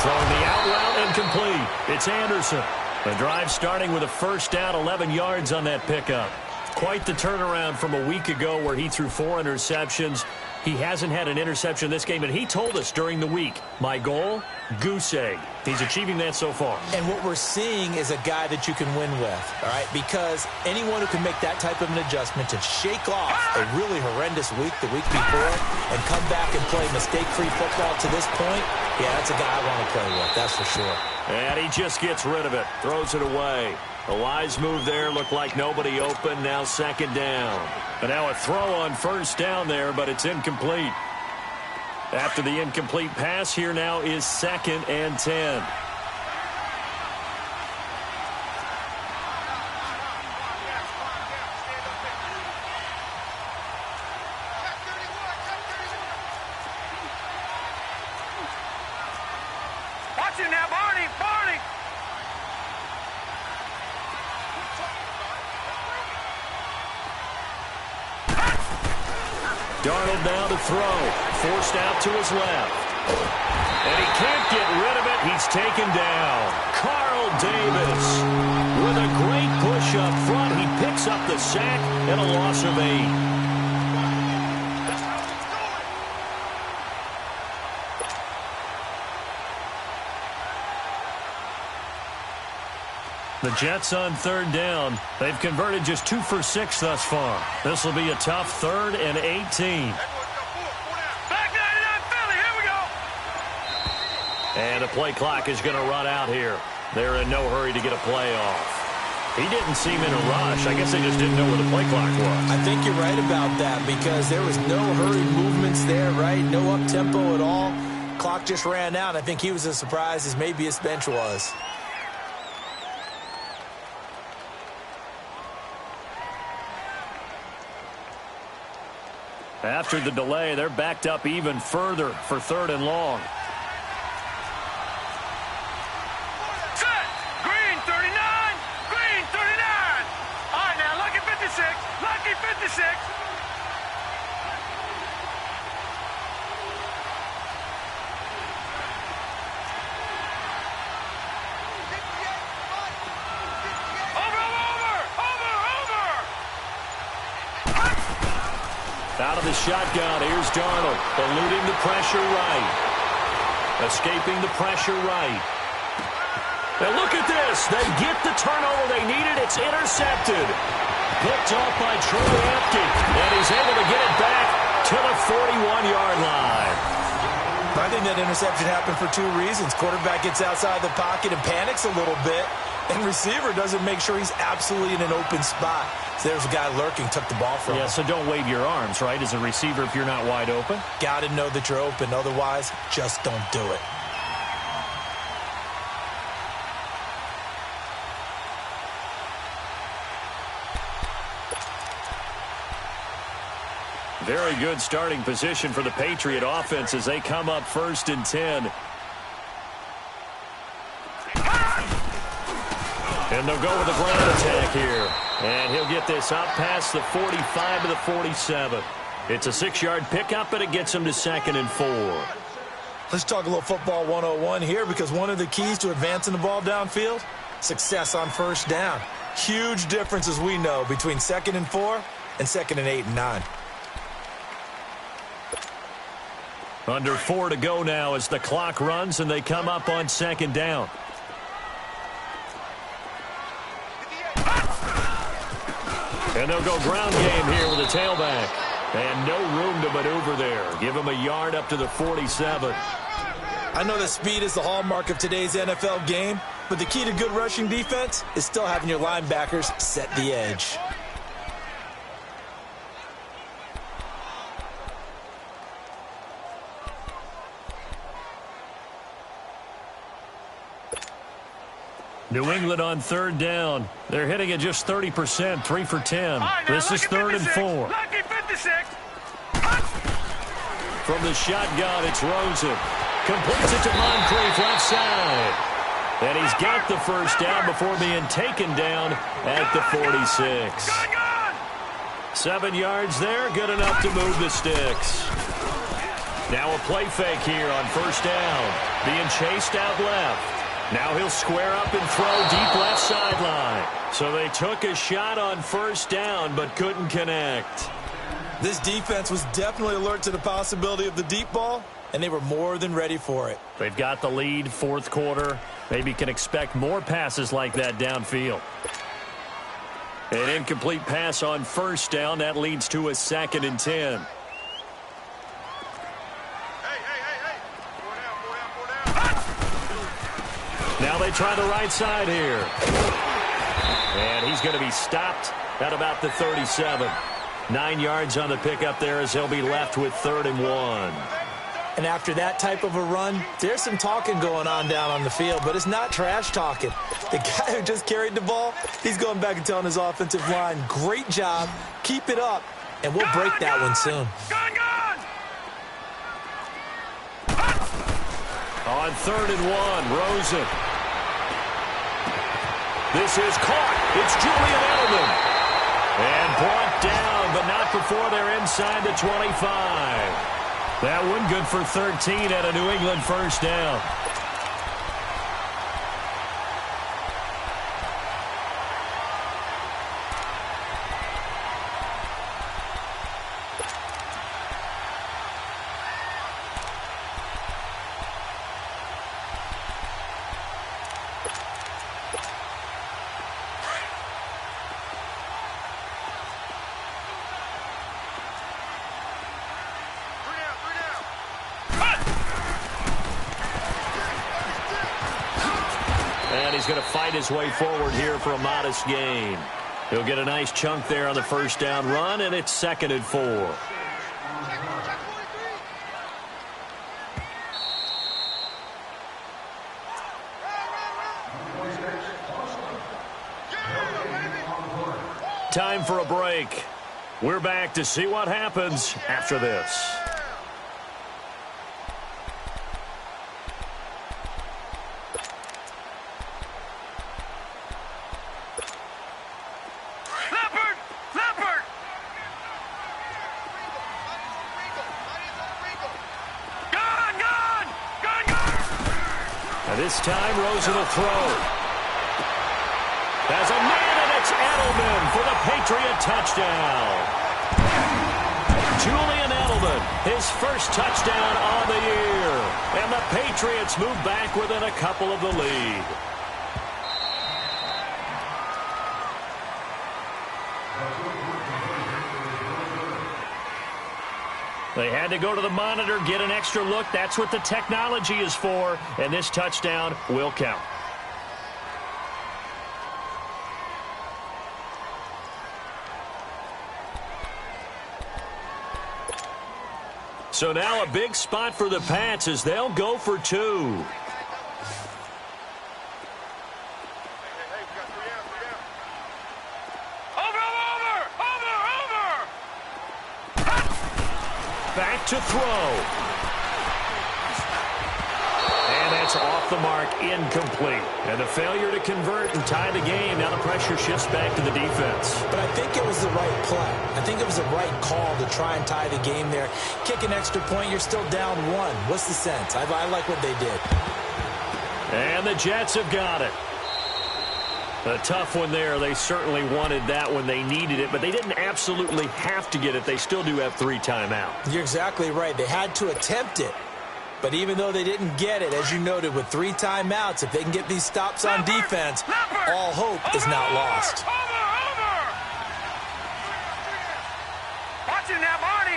Throwing the out route incomplete. It's Anderson. The drive starting with a 1st down, 11 yards on that pickup. Quite the turnaround from a week ago where he threw 4 interceptions. He hasn't had an interception this game, and he told us during the week, my goal, goose egg. He's achieving that so far. And what we're seeing is a guy that you can win with, all right? Because anyone who can make that type of an adjustment and shake off a really horrendous week the week before and come back and play mistake-free football to this point, yeah, that's a guy I want to play with, that's for sure. And he just gets rid of it, throws it away. A wise move there, looked like nobody open, now 2nd down. And now a throw on 1st down there, but it's incomplete. After the incomplete pass, here now is 2nd and 10. Watch it now, Barney! Barney! Darnold now to throw. Forced out to his left. And he can't get rid of it. He's taken down. Carl Davis with a great push up front. He picks up the sack and a loss of 8. The Jets on 3rd down. They've converted just 2 for 6 thus far. This will be a tough 3rd and 18. Back 99 Philly, here we go! And the play clock is going to run out here. They're in no hurry to get a play off. He didn't seem in a rush. I guess they just didn't know where the play clock was. I think you're right about that because there was no hurried movements there, right? No up-tempo at all. Clock just ran out. I think he was as surprised as maybe his bench was. After the delay, they're backed up even further for 3rd and long. Set. Green 39. Green 39. All right, now, lucky 56. Lucky 56. Out of the shotgun, here's Darnold, eluding the pressure right. Escaping the pressure right. And look at this. They get the turnover they needed. It's intercepted. Picked off by Troy Apke. And he's able to get it back to the 41-yard line. I think that interception happened for 2 reasons. Quarterback gets outside the pocket and panics a little bit. And receiver doesn't make sure he's absolutely in an open spot. So there's a guy lurking, took the ball from him. Yeah, so don't wave your arms, right, as a receiver if you're not wide open. Got to know that you're open. Otherwise, just don't do it. Very good starting position for the Patriot offense as they come up 1st and 10. And they'll go with the ground attack here. And he'll get this up past the 45 to the 47. It's a 6-yard pickup, and it gets him to 2nd and 4. Let's talk a little football 101 here, because one of the keys to advancing the ball downfield, success on 1st down. Huge difference, as we know, between 2nd and 4 and 2nd and 8 and 9. Under 4 to go now as the clock runs, and they come up on 2nd down. And they'll go ground game here with a tailback. And no room to maneuver there. Give him a yard up to the 47. I know that speed is the hallmark of today's NFL game, but the key to good rushing defense is still having your linebackers set the edge. New England on 3rd down. They're hitting it just 30%, 3 for 10. Right, this is 3rd and 4. Lucky 56. From the shotgun, it's Rosen. Completes it to Moncrief left side. And he's got the 1st down before being taken down at the 46. 7 yards there, good enough to move the sticks. Now a play fake here on 1st down. Being chased out left. Now he'll square up and throw deep left sideline. So they took a shot on 1st down but couldn't connect. This defense was definitely alert to the possibility of the deep ball, and they were more than ready for it. They've got the lead, 4th quarter. Maybe can expect more passes like that downfield. An incomplete pass on 1st down. That leads to a 2nd and 10. Now they try the right side here. And he's going to be stopped at about the 37. 9 yards on the pickup there as he'll be left with 3rd and 1. And after that type of a run, there's some talking going on down on the field, but it's not trash talking. The guy who just carried the ball, he's going back and telling his offensive line, great job, keep it up, and we'll break that one soon. On 3rd and 1, Rosen. This is caught. It's Julian Edelman. And brought down, but not before they're inside the 25. That one good for 13 at a New England 1st down. He's going to fight his way forward here for a modest gain. He'll get a nice chunk there on the 1st down run, and it's 2nd and 4. Time for a break. We're back to see what happens after this. This time, Rosen will throw. There's a man, and it's Edelman for the Patriot touchdown. Julian Edelman, his first touchdown on the year. And the Patriots move back within a couple of the lead. They had to go to the monitor, get an extra look. That's what the technology is for. And this touchdown will count. So now a big spot for the Pats as they'll go for two. Back to throw. And that's off the mark, incomplete. And the failure to convert and tie the game. Now the pressure shifts back to the defense. But I think it was the right play. I think it was the right call to try and tie the game there. Kick an extra point, you're still down one. What's the sense? I like what they did. And the Jets have got it. A tough one there. They certainly wanted that when they needed it, but they didn't absolutely have to get it. They still do have 3 timeouts. You're exactly right. They had to attempt it. But even though they didn't get it, as you noted, with 3 timeouts, if they can get these stops on defense, all hope is not lost. Watch it now, Barney.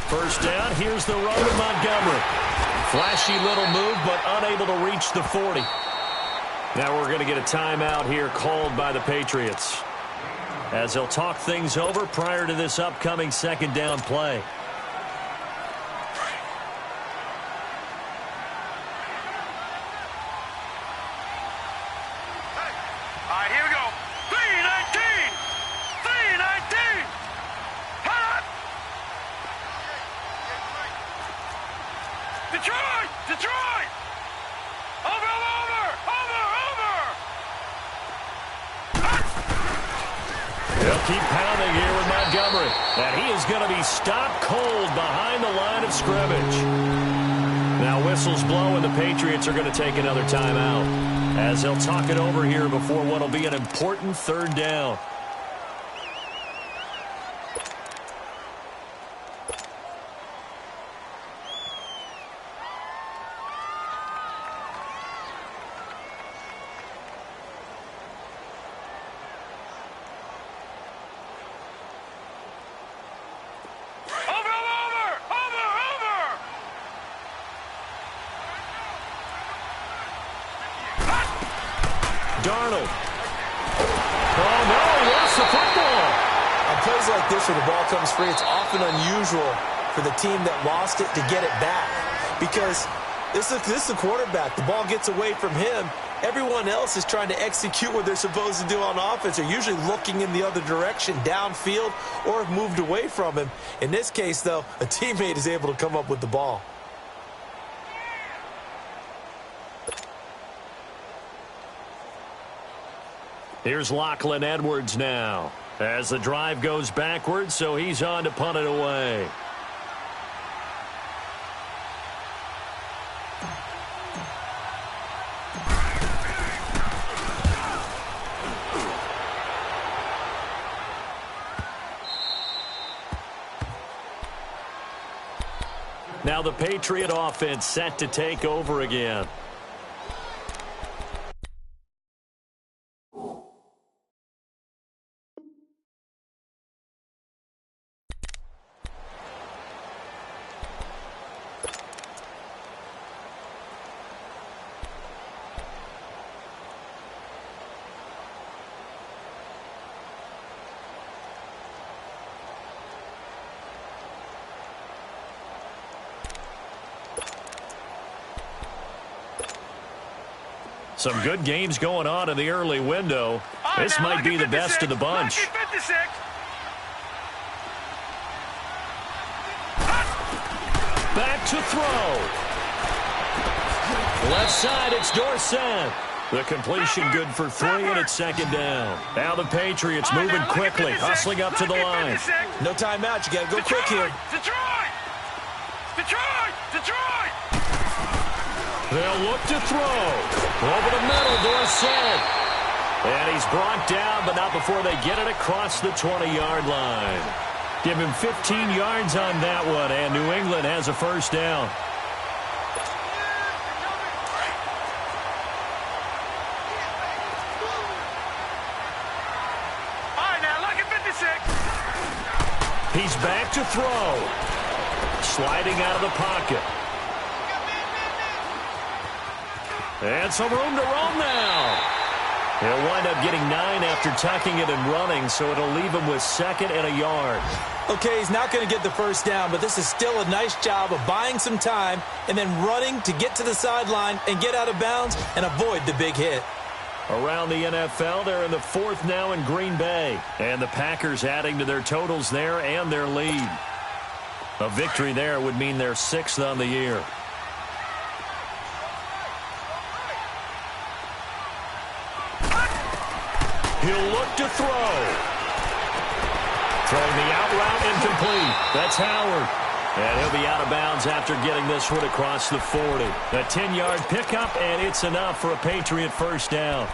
First down, here's the run to Montgomery. Flashy little move, but unable to reach the 40. Now we're going to get a timeout here called by the Patriots, as they'll talk things over prior to this upcoming second down play. All right, here we go. 319! 319! Hot! Detroit! Over! They'll keep pounding here with Montgomery. And he is going to be stopped cold behind the line of scrimmage. Now whistles blow, and the Patriots are going to take another timeout, as they'll talk it over here before what will be an important third down. Darnold. Oh, no, he lost the football. On plays like this where the ball comes free, it's often unusual for the team that lost it to get it back, because this is the quarterback. The ball gets away from him. Everyone else is trying to execute what they're supposed to do on offense. They're usually looking in the other direction, downfield, or have moved away from him. In this case, though, a teammate is able to come up with the ball. Here's Lachlan Edwards now, as the drive goes backwards, so he's on to punt it away. Now the Patriot offense set to take over again. Some good games going on in the early window. This might be the best of the bunch. Back to throw. Left side, it's Dorsett. The completion good for 3, and it's second down. Now the Patriots moving quickly, hustling up to the line. No timeout. You got to go quick here. Detroit! They'll look to throw. Over the middle, Dorsett. And he's brought down, but not before they get it across the 20-yard line. Give him 15 yards on that one, and New England has a first down. He's back to throw. Sliding out of the pocket. And some room to roam now. He'll wind up getting 9 after tucking it and running, so it'll leave him with 2nd and a yard. Okay, he's not going to get the first down, but this is still a nice job of buying some time and then running to get to the sideline and get out of bounds and avoid the big hit. Around the NFL, they're in the 4th now in Green Bay. And the Packers adding to their totals there and their lead. A victory there would mean they're 6th on the year. He'll look to throw. Throwing the out route incomplete. That's Howard. And he'll be out of bounds after getting this one across the 40. A 10-yard pickup, and it's enough for a Patriot first down.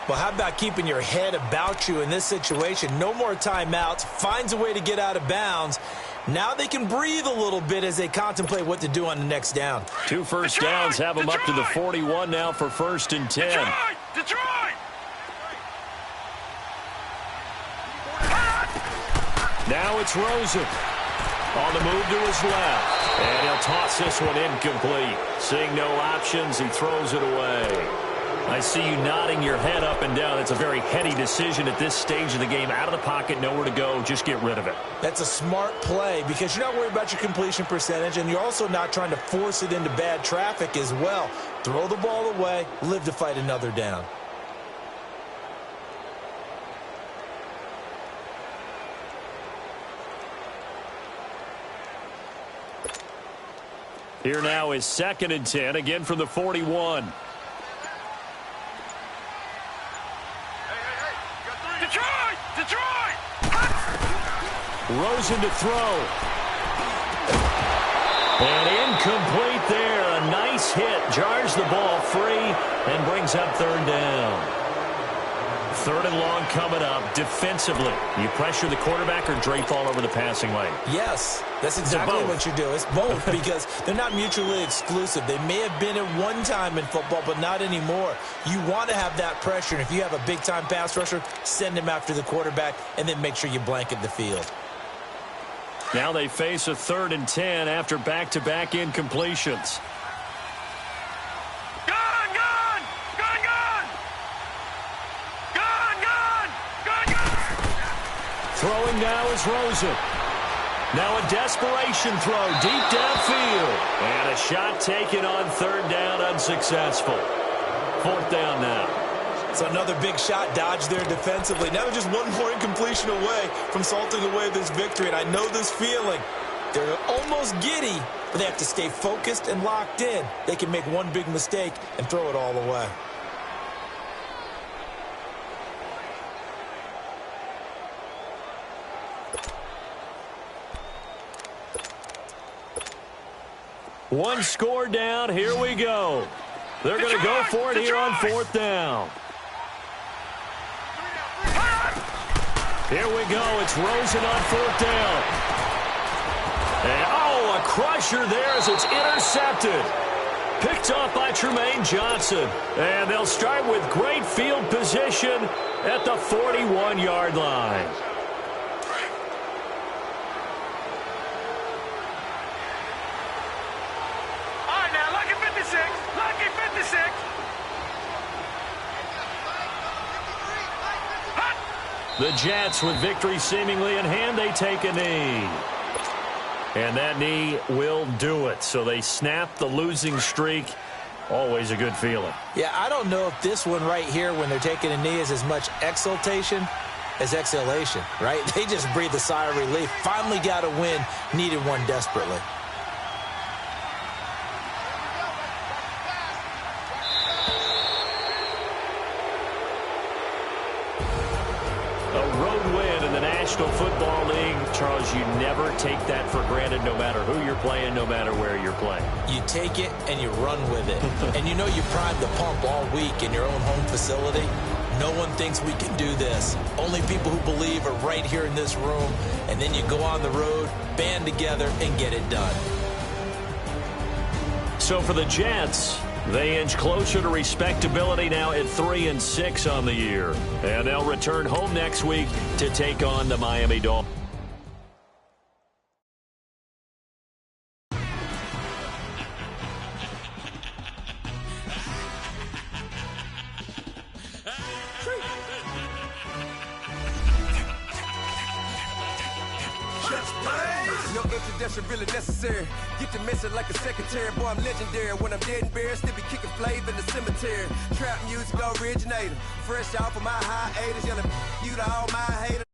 Well, how about keeping your head about you in this situation? No more timeouts. Finds a way to get out of bounds. Now they can breathe a little bit as they contemplate what to do on the next down. 2 first downs have them up to the 41 now for 1st and 10. Detroit! Now it's Rosen. On the move to his left. And he'll toss this one incomplete. Seeing no options, he throws it away. I see you nodding your head up and down. It's a very heady decision at this stage of the game. Out of the pocket, nowhere to go. Just get rid of it. That's a smart play because you're not worried about your completion percentage, and you're also not trying to force it into bad traffic as well. Throw the ball away, live to fight another down. Here now is 2nd and 10, again from the 41. Detroit! Rosen to throw. And incomplete there. A nice hit. Jars the ball free and brings up 3rd down. 3rd and long coming up. Defensively, you pressure the quarterback or drape all over the passing lane? Yes, that's exactly what you do. It's both because they're not mutually exclusive. They may have been at one time in football, but not anymore. You want to have that pressure, and if you have a big-time pass rusher, send him after the quarterback, and then make sure you blanket the field. Now they face a 3rd and 10 after back-to-back incompletions. Throwing now is Rosen. Now a desperation throw deep downfield. And a shot taken on 3rd down, unsuccessful. 4th down now. So another big shot dodged there defensively. Now just one more incompletion away from salting away this victory. And I know this feeling. They're almost giddy, but they have to stay focused and locked in. They can make one big mistake and throw it all away. One score down. Here we go. They're going to go for it here on 4th down. Here we go. It's Rosen on 4th down. And, oh, a crusher there as it's intercepted. Picked off by Tremaine Johnson. And they'll start with great field position at the 41-yard line. The Jets, with victory seemingly in hand, they take a knee. And that knee will do it. So they snap the losing streak always a good feeling. Yeah, I don't know if this one right here, when they're taking a knee, is as much exultation as exhalation, right? They just breathe a sigh of relief. Finally got a win, needed one desperately. A road win in the National Football League. Charles, you never take that for granted, no matter who you're playing, no matter where you're playing. You take it and you run with it. And you know you primed the pump all week in your own home facility. No one thinks we can do this. Only people who believe are right here in this room. And then you go on the road, band together, and get it done. So for the Jets, they inch closer to respectability now at 3-6 on the year. And they'll return home next week to take on the Miami Dolphins. No introduction really necessary. Get the message like a secretary. Boy, I'm legendary. When I'm dead and buried, still be kicking flavor in the cemetery. Trap music originator. Fresh off of my hiatus. Yelling you to all my haters.